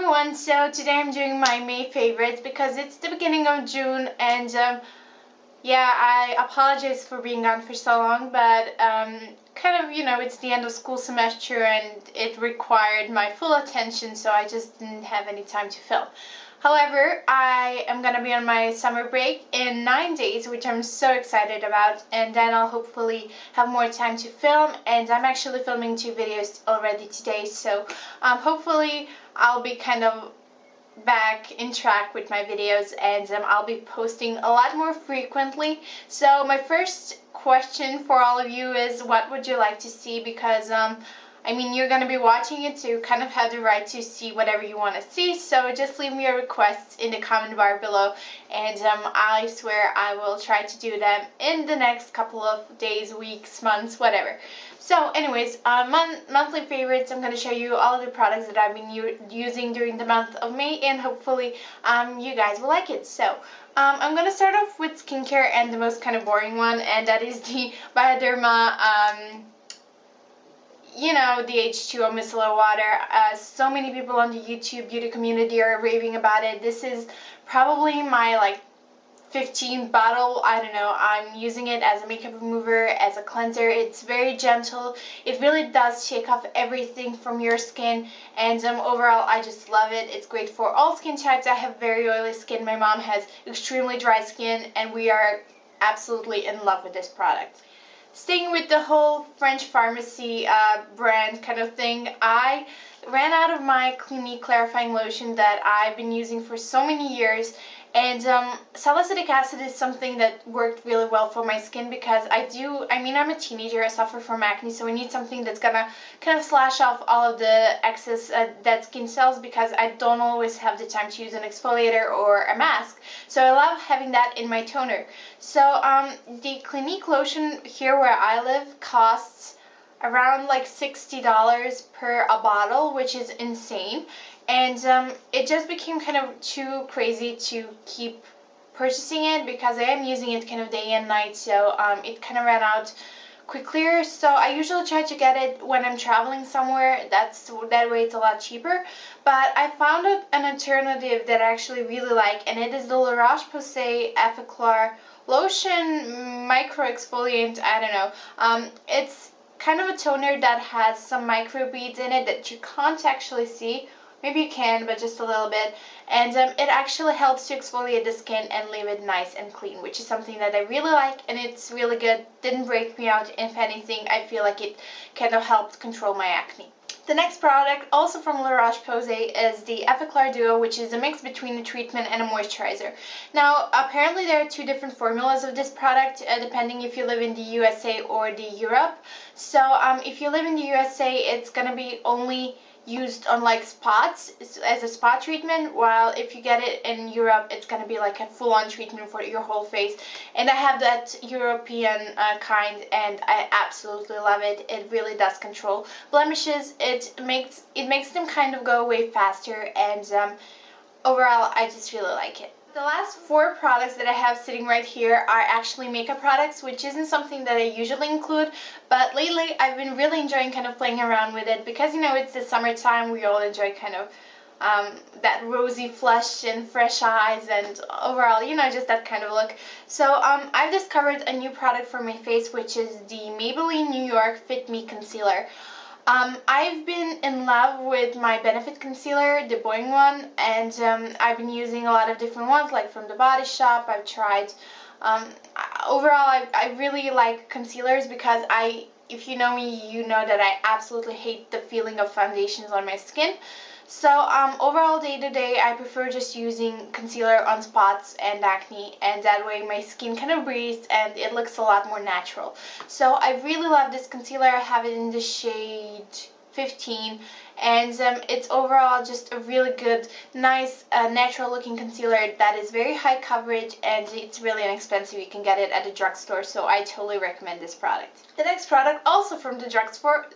everyone, so today I'm doing my May favorites because it's the beginning of June and yeah, I apologize for being gone for so long, but kind of, it's the end of school semester and it required my full attention, so I just didn't have any time to film. However, I am going to be on my summer break in 9 days, which I'm so excited about, and then I'll hopefully have more time to film, and I'm actually filming 2 videos already today, so hopefully I'll be kind of back in track with my videos, and I'll be posting a lot more frequently. So my first question for all of you is, what would you like to see? Because you're going to be watching it, so you kind of have the right to see whatever you want to see. So just leave me your requests in the comment bar below, and I swear I will try to do them in the next couple of days, weeks, months, whatever. So anyways, monthly favorites, I'm going to show you all of the products that I've been using during the month of May, and hopefully you guys will like it. So I'm going to start off with skincare and the most kind of boring one, and that is the Bioderma the H2O micellar water. So many people on the YouTube beauty community are raving about it. This is probably my 15th bottle. I don't know. I'm using it as a makeup remover, as a cleanser. It's very gentle. It really does take off everything from your skin, and overall I just love it. It's great for all skin types. I have very oily skin. My mom has extremely dry skin, and we are absolutely in love with this product. Staying with the whole French pharmacy brand kind of thing, I ran out of my Clinique clarifying lotion that I've been using for so many years, and salicylic acid is something that worked really well for my skin because I'm a teenager, I suffer from acne, so I need something that's gonna kind of slash off all of the excess dead skin cells, because I don't always have the time to use an exfoliator or a mask, so I love having that in my toner. So the Clinique lotion here where I live costs around $60 per a bottle, which is insane. And it just became kind of too crazy to keep purchasing it because I am using it kind of day and night, so it kind of ran out quicker. So I usually try to get it when I'm traveling somewhere. That way it's a lot cheaper. But I found an alternative that I actually really like, and it is the La Roche-Posay Effaclar Lotion Micro Exfoliant. I don't know. It's kind of a toner that has some microbeads in it that you can't actually see. Maybe you can, but just a little bit. And it actually helps to exfoliate the skin and leave it nice and clean, which is something that I really like, and it's really good. Didn't break me out. If anything, I feel like it kind of helped control my acne. The next product, also from La Roche-Posay, is the Effaclar Duo, which is a mix between a treatment and a moisturizer. Now, apparently there are 2 different formulas of this product, depending if you live in the USA or the Europe. So if you live in the USA, it's going to be only used on spots as a spot treatment, while if you get it in Europe, it's going to be like a full-on treatment for your whole face. And I have that European kind, and I absolutely love it. It really does control blemishes. It makes them kind of go away faster, and overall I just really like it. The last 4 products that I have sitting right here are actually makeup products, which isn't something that I usually include, but lately I've been really enjoying kind of playing around with it because, it's the summertime. We all enjoy kind of that rosy flush and fresh eyes, and overall, just that kind of look. So I've discovered a new product for my face, which is the Maybelline New York Fit Me Concealer. I've been in love with my Benefit concealer, the Boing one, and I've been using a lot of different ones, like from The Body Shop. I've tried. Overall, I really like concealers because if you know me, you know that I absolutely hate the feeling of foundations on my skin. So overall, day to day, I prefer just using concealer on spots and acne, and that way my skin kind of breathes and it looks a lot more natural. So I really love this concealer. I have it in the shade 15, and it's overall just a really good, nice, natural looking concealer that is very high coverage, and it's really inexpensive. You can get it at the drugstore, so I totally recommend this product. The next product, also from the drugstore,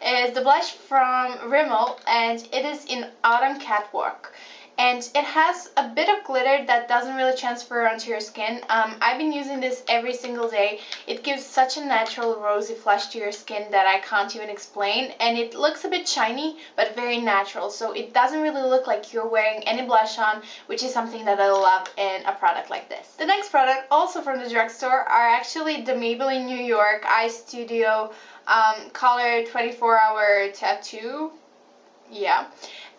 is the blush from Rimmel, and it is in Autumn Catwalk. and it has a bit of glitter that doesn't really transfer onto your skin. I've been using this every single day. It gives such a natural rosy flush to your skin that I can't even explain, and it looks a bit shiny but very natural, so it doesn't really look like you're wearing any blush on, which is something that I love in a product like this. The next product, also from the drugstore, are actually the Maybelline New York Eye Studio Color 24-Hour Tattoo. Yeah,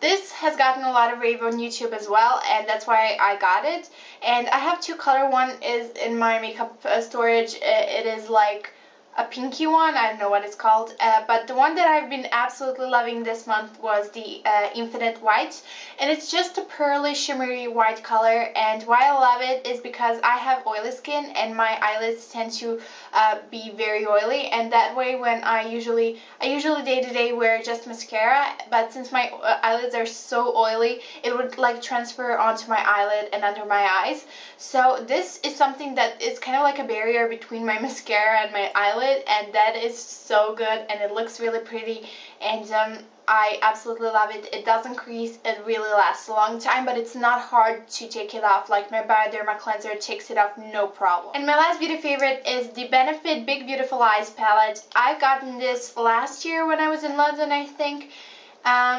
this has gotten a lot of rave on YouTube as well, and that's why I got it. And I have two color. One is in my makeup storage. It is like a pinky one. I don't know what it's called, but the one that I've been absolutely loving this month was the Infinite White, and it's just a pearly shimmery white color. And why I love it is because I have oily skin and my eyelids tend to be very oily, and that way when I usually day to day wear just mascara, but since my eyelids are so oily, it would like transfer onto my eyelid and under my eyes. So this is something that is kind of like a barrier between my mascara and my eyelid, and that is so good, and it looks really pretty, and I absolutely love it. It doesn't crease, it really lasts a long time, but it's not hard to take it off. Like my Bioderma cleanser takes it off no problem. And my last beauty favorite is the Benefit Big Beautiful Eyes palette. I've gotten this last year when I was in London, I think.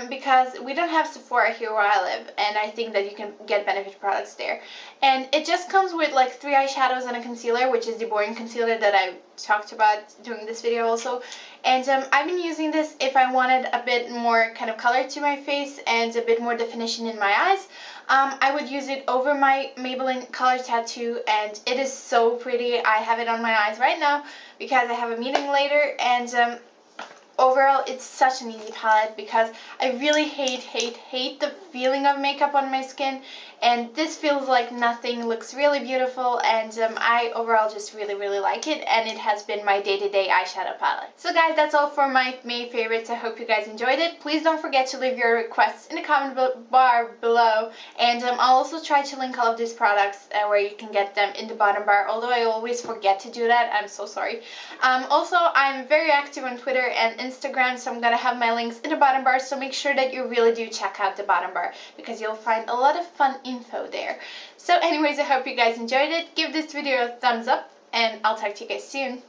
Because we don't have Sephora here where I live, and I think that you can get Benefit products there. And it just comes with like 3 eyeshadows and a concealer, which is the boring concealer that I talked about during this video also. And I've been using this if I wanted a bit more kind of color to my face and a bit more definition in my eyes. I would use it over my Maybelline Color Tattoo, and it is so pretty. I have it on my eyes right now because I have a meeting later, and overall, it's such an easy palette because I really hate the feeling of makeup on my skin, and this feels like nothing, looks really beautiful, and I overall just really like it, and it has been my day-to-day eyeshadow palette. So guys, that's all for my May favorites. I hope you guys enjoyed it. Please don't forget to leave your requests in the comment bar below, and I'll also try to link all of these products where you can get them in the bottom bar, although I always forget to do that. I'm so sorry. Also, I'm very active on Twitter and Instagram, so I'm gonna have my links in the bottom bar, so make sure that you really do check out the bottom bar because you'll find a lot of fun info there. So anyways, I hope you guys enjoyed it. Give this video a thumbs up, and I'll talk to you guys soon.